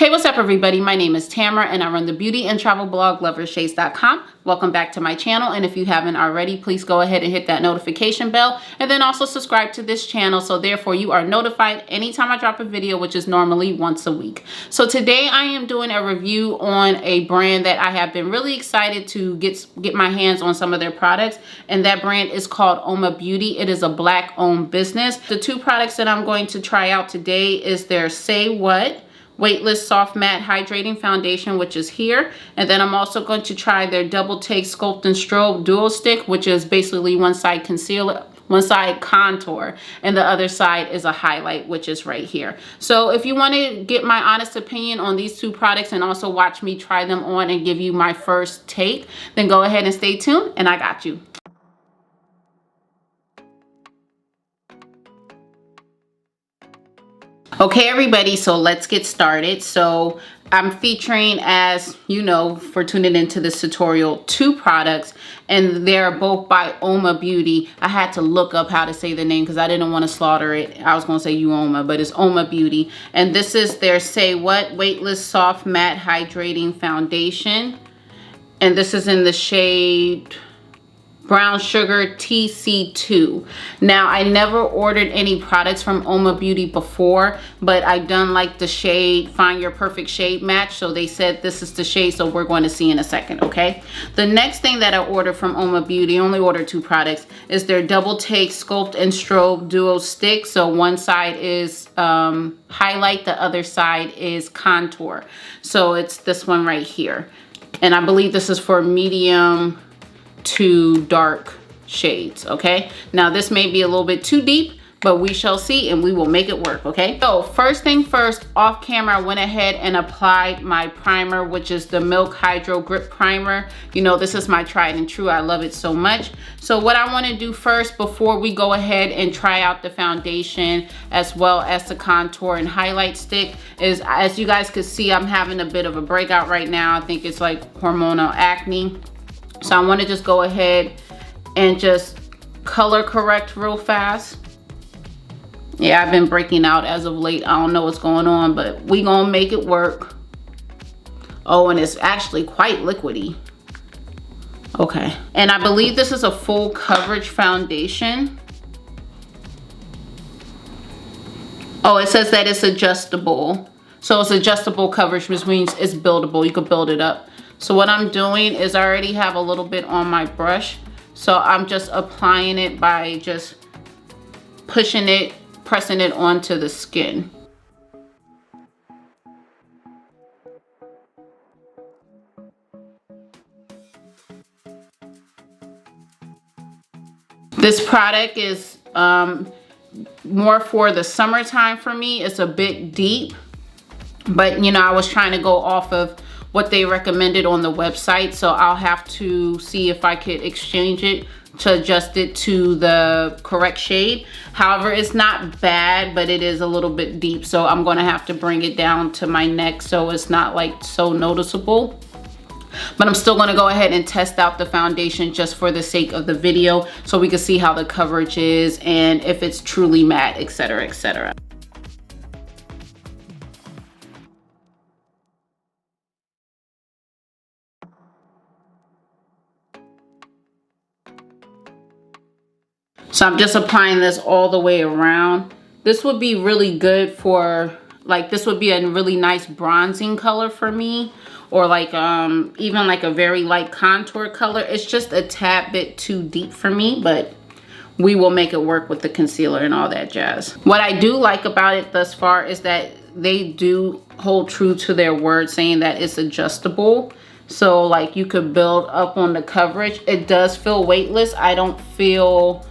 Hey, what's up everybody? My name is Tamara and I run the beauty and travel blog LOVEROFSHADES.com. Welcome back to my channel, and if you haven't already, please go ahead and hit that notification bell and then also subscribe to this channel so therefore you are notified anytime I drop a video, which is normally once a week. So today I am doing a review on a brand that I have been really excited to get my hands on some of their products, and that brand is called Uoma Beauty. It is a Black owned business. The two products that I'm going to try out today is their Say What Weightless Soft Matte Hydrating Foundation, which is here. And then I'm also going to try their Double Take Sculpt and Strobe Dual Stick, which is basically one side concealer, one side contour, and the other side is a highlight, which is right here. So if you want to get my honest opinion on these two products and also watch me try them on and give you my first take, then go ahead and stay tuned and I got you. Okay everybody, so let's get started. So I'm featuring, as you know, for tuning into this tutorial, two products, and they're both by Uoma Beauty. I had to look up how to say the name because I didn't want to slaughter it. I was going to say Uoma, but it's Uoma Beauty. And this is their Say What Weightless Soft Matte Hydrating Foundation. And this is in the shade Brown Sugar TC2. Now, I never ordered any products from Uoma Beauty before, but I done like the shade, find your perfect shade match. So they said this is the shade, so we're going to see in a second, okay? The next thing that I ordered from Uoma Beauty, only ordered two products, is their Double Take Sculpt and Strobe Duo Stick. So one side is highlight, the other side is contour. So it's this one right here. And I believe this is for medium to dark shades. Okay, now this may be a little bit too deep, but we shall see and we will make it work. Okay, so first thing first, off camera I went ahead and applied my primer, which is the Milk Hydro Grip Primer. You know, this is my tried and true. I love it so much. So what I want to do first before we go ahead and try out the foundation as well as the contour and highlight stick is, as you guys can see, I'm having a bit of a breakout right now. I think it's like hormonal acne. So I want to just go ahead and just color correct real fast. Yeah, I've been breaking out as of late. I don't know what's going on, but we gonna make it work. Oh, and it's actually quite liquidy. Okay, and I believe this is a full coverage foundation. Oh, it says that it's adjustable. So it's adjustable coverage, which means it's buildable. You could build it up. So what I'm doing is I already have a little bit on my brush. So I'm just applying it by just pushing it, pressing it onto the skin. This product is more for the summertime for me. It's a bit deep, but you know, I was trying to go off of what they recommended on the website, so I'll have to see if I could exchange it to adjust it to the correct shade. However, it's not bad, but it is a little bit deep, so I'm gonna have to bring it down to my neck so it's not like so noticeable. But I'm still gonna go ahead and test out the foundation just for the sake of the video so we can see how the coverage is and if it's truly matte, etc., etc. So I'm just applying this all the way around. This would be really good for, like, this would be a really nice bronzing color for me, or like even like a very light contour color. It's just a tad bit too deep for me, but we will make it work with the concealer and all that jazz. What I do like about it thus far is that they do hold true to their word, saying that it's adjustable. So like you could build up on the coverage. It does feel weightless. I don't feel,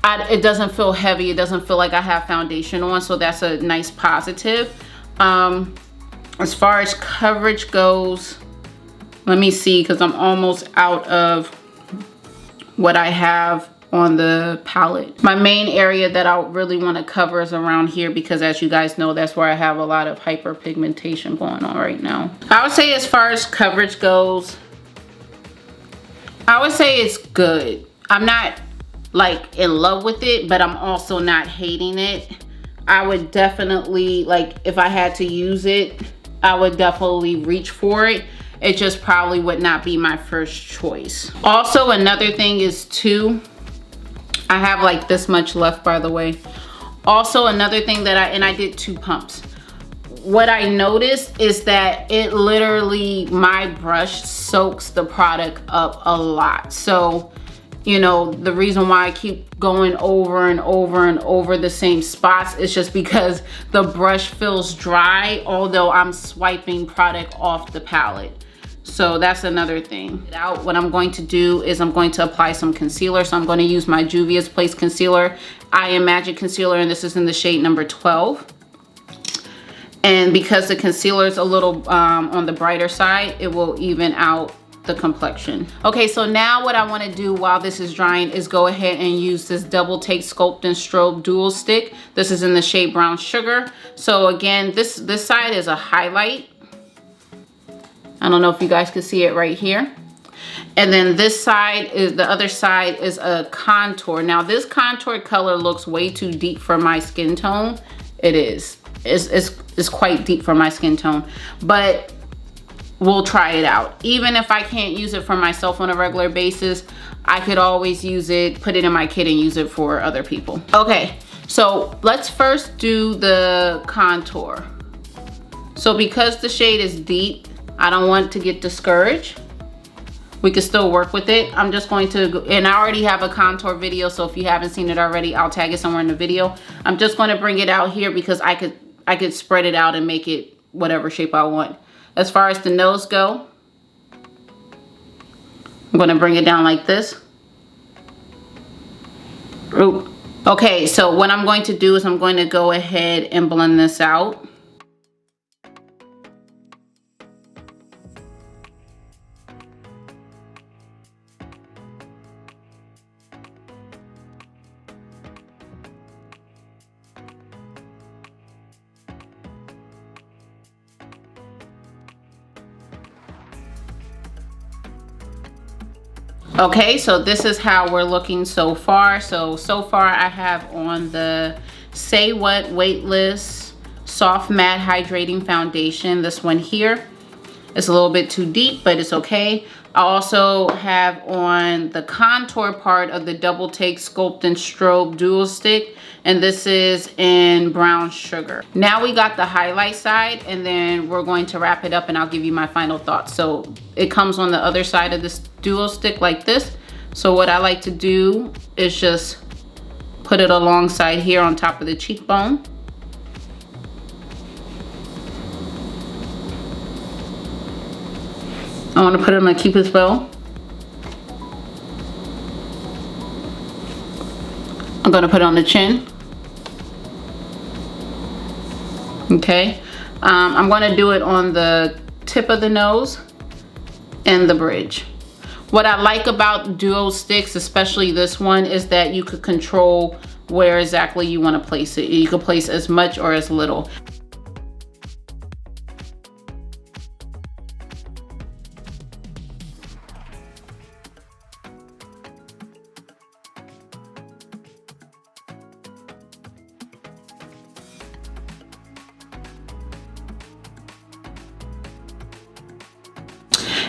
it doesn't feel heavy. It doesn't feel like I have foundation on, so that's a nice positive. As far as coverage goes, let me see, because I'm almost out of what I have on the palette. My main area that I really want to cover is around here, because as you guys know, that's where I have a lot of hyperpigmentation going on right now. I would say as far as coverage goes, I would say it's good. I'm not like in love with it, but I'm also not hating it. I would definitely, like, if I had to use it, I would definitely reach for it. It just probably would not be my first choice. Also, another thing is too, I have like this much left, by the way. Also, another thing that I did 2 pumps. What I noticed is that it literally, my brush soaks the product up a lot. So, you know, the reason why I keep going over and over and over the same spots is just because the brush feels dry, although I'm swiping product off the palette. So that's another thing. What I'm going to do is I'm going to apply some concealer. So I'm going to use my Juvia's Place concealer. I Am Magic concealer, and this is in the shade number 12. And because the concealer is a little on the brighter side, it will even out the complexion. Okay, so now what I want to do while this is drying is go ahead and use this Double Take Sculpt and Strobe Dual Stick. This is in the shade Brown Sugar. So again, this side is a highlight. I don't know if you guys can see it right here. And then this side is, the other side is a contour. Now this contour color looks way too deep for my skin tone. It is. It's quite deep for my skin tone, but we'll try it out. Even if I can't use it for myself on a regular basis, I could always use it, put it in my kit and use it for other people. Okay, so let's first do the contour. So because the shade is deep, I don't want to get discouraged. We can still work with it. I'm just going to, and I already have a contour video, so if you haven't seen it already, I'll tag it somewhere in the video. I'm just going to bring it out here because I could spread it out and make it whatever shape I want. As far as the nose go, I'm going to bring it down like this. Ooh. Okay, so what I'm going to do is I'm going to go ahead and blend this out. Okay, so this is how we're looking so far. So far I have on the Say What Weightless Soft Matte Hydrating Foundation. This one here is a little bit too deep, but it's okay. I also have on the contour part of the Double Take Sculpt and Strobe Dual Stick, and this is in Brown Sugar. Now we got the highlight side, and then we're going to wrap it up and I'll give you my final thoughts. So it comes on the other side of this dual stick like this. So what I like to do is just put it alongside here on top of the cheekbone. I want to put it on my Cupid's bow. I'm going to put it on the chin. Okay. I'm going to do it on the tip of the nose and the bridge. What I like about duo sticks, especially this one, is that you could control where exactly you want to place it. You can place as much or as little.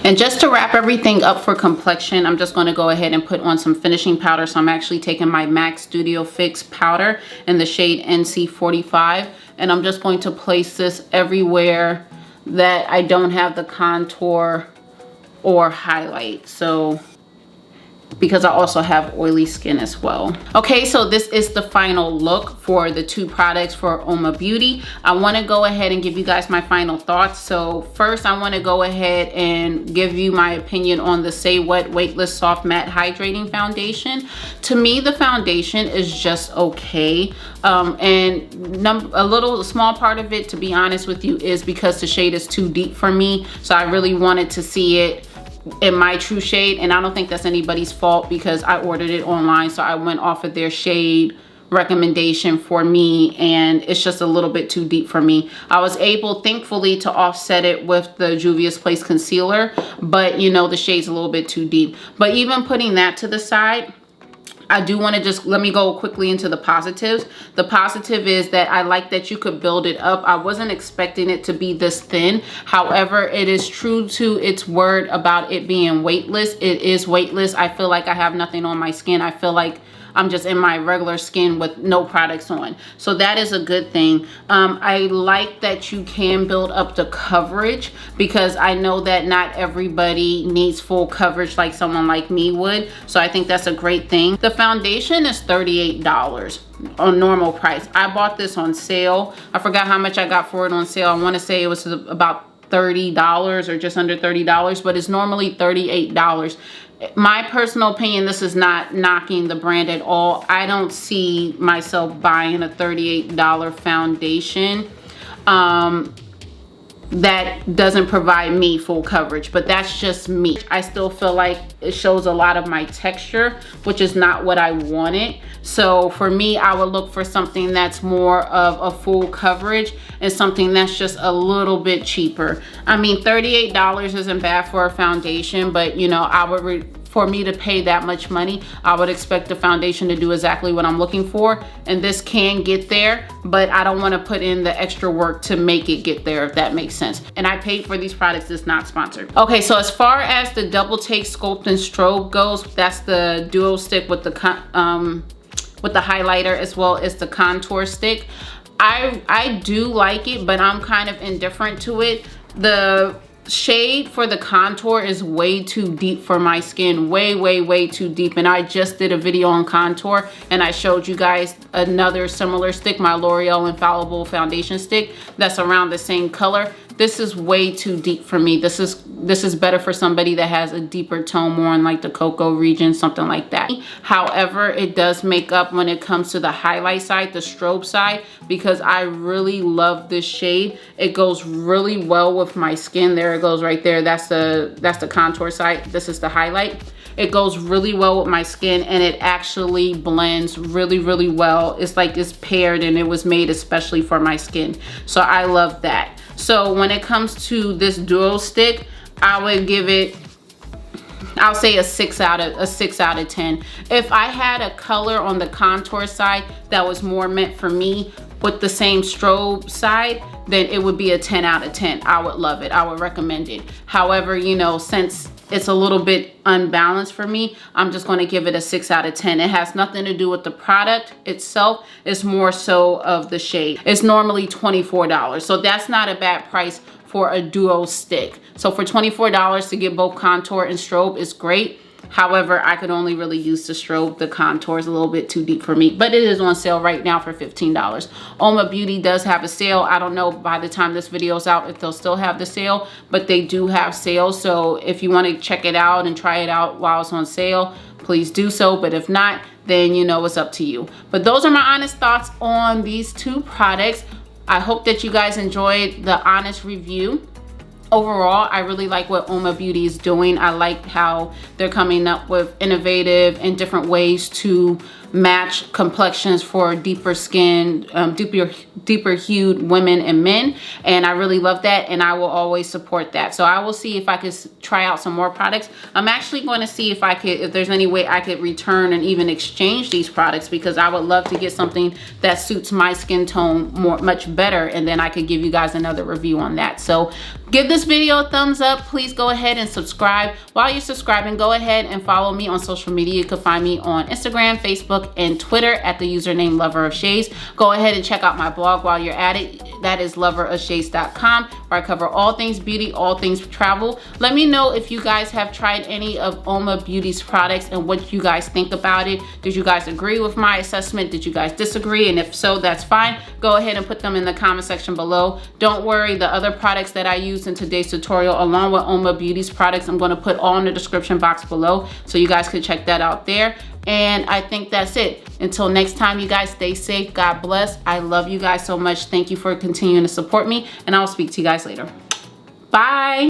And just to wrap everything up for complexion, I'm just going to go ahead and put on some finishing powder. So I'm actually taking my MAC Studio Fix powder in the shade NC45. And I'm just going to place this everywhere that I don't have the contour or highlight. So, because I also have oily skin as well. Okay, so this is the final look for the 2 products for Uoma Beauty. I want to go ahead and give you guys my final thoughts. So first, I want to go ahead and give you my opinion on the Say What Weightless Soft Matte Hydrating Foundation. To me, the foundation is just okay. And a small part of it, to be honest with you, is because the shade is too deep for me. So I really wanted to see it in my true shade, and I don't think that's anybody's fault because I ordered it online, so I went off of their shade recommendation for me, and it's just a little bit too deep for me. I was able, thankfully, to offset it with the Juvia's Place concealer, but you know, the shade's a little bit too deep. But even putting that to the side, I do want to just, let me go quickly into the positives. The positive is that I like that you could build it up. I wasn't expecting it to be this thin. However, it is true to its word about it being weightless. It is weightless. I feel like I have nothing on my skin. I feel like I'm just in my regular skin with no products on. So that is a good thing. I like that you can build up the coverage, because I know that not everybody needs full coverage like someone like me would. So I think that's a great thing. The foundation is $38 on normal price. I bought this on sale. I forgot how much I got for it on sale. I want to say it was about $30 or just under $30, but it's normally $38. My personal opinion, this is not knocking the brand at all. I don't see myself buying a $38 foundation that doesn't provide me full coverage, but that's just me. I still feel like it shows a lot of my texture, which is not what I wanted. So for me, I would look for something that's more of a full coverage and something that's just a little bit cheaper. I mean, $38 isn't bad for a foundation, but you know, for me to pay that much money, I would expect the foundation to do exactly what I'm looking for. And this can get there, but I don't want to put in the extra work to make it get there, if that makes sense. And I paid for these products. It's not sponsored. Okay, so as far as the Double Take Sculpt and Strobe goes, that's the duo stick with the highlighter as well as the contour stick. I do like it, but I'm kind of indifferent to it. The shade for the contour is way too deep for my skin, way too deep. And I just did a video on contour and I showed you guys another similar stick, my L'Oreal Infallible foundation stick, that's around the same color. This is way too deep for me. This is better for somebody that has a deeper tone, more in like the cocoa region, something like that. However, it does make up when it comes to the highlight side, the strobe side, because I really love this shade. It goes really well with my skin. There it goes right there. That's the contour side. This is the highlight. It goes really well with my skin and it actually blends really well. It's like it's paired and it was made especially for my skin. So I love that. So when it comes to this duo stick, I would give it, I'll say a 6 out of 10. If I had a color on the contour side that was more meant for me with the same strobe side, then it would be a 10 out of 10. I would love it. I would recommend it. However, you know, since it's a little bit unbalanced for me, I'm just going to give it a 6 out of 10. It has nothing to do with the product itself. It's more so of the shade. It's normally $24. So that's not a bad price for a duo stick. So for $24 to get both contour and strobe is great. However, I could only really use the strobe. The contour is a little bit too deep for me, but it is on sale right now for $15. Uoma Beauty does have a sale. I don't know by the time this video is out if they'll still have the sale, but they do have sales. So if you want to check it out and try it out while it's on sale, please do so. But if not, then you know it's up to you. But those are my honest thoughts on these two products. I hope that you guys enjoyed the honest review. Overall, I really like what Uoma Beauty is doing. I like how they're coming up with innovative and different ways to match complexions for deeper skin, deeper hued women and men. And I really love that, and I will always support that. So I will see if I could try out some more products. I'm actually going to see if there's any way I could return and even exchange these products, because I would love to get something that suits my skin tone much better, and then I could give you guys another review on that. So give this video a thumbs up. Please go ahead and subscribe. While you're subscribing, go ahead and follow me on social media. You can find me on Instagram, Facebook, and Twitter at the username LoverOfShades. Go ahead and check out my blog while you're at it. That is loverofshades.com, where I cover all things beauty, all things travel. Let me know if you guys have tried any of Uoma Beauty's products and what you guys think about it. Did you guys agree with my assessment? Did you guys disagree? And if so, that's fine. Go ahead and put them in the comment section below. Don't worry, the other products that I used in today's tutorial, along with Uoma Beauty's products, I'm going to put all in the description box below, so you guys can check that out there. And I think that's it. Until next time, you guys stay safe. God bless. I love you guys so much. Thank you for continuing to support me, and I'll speak to you guys later. Bye.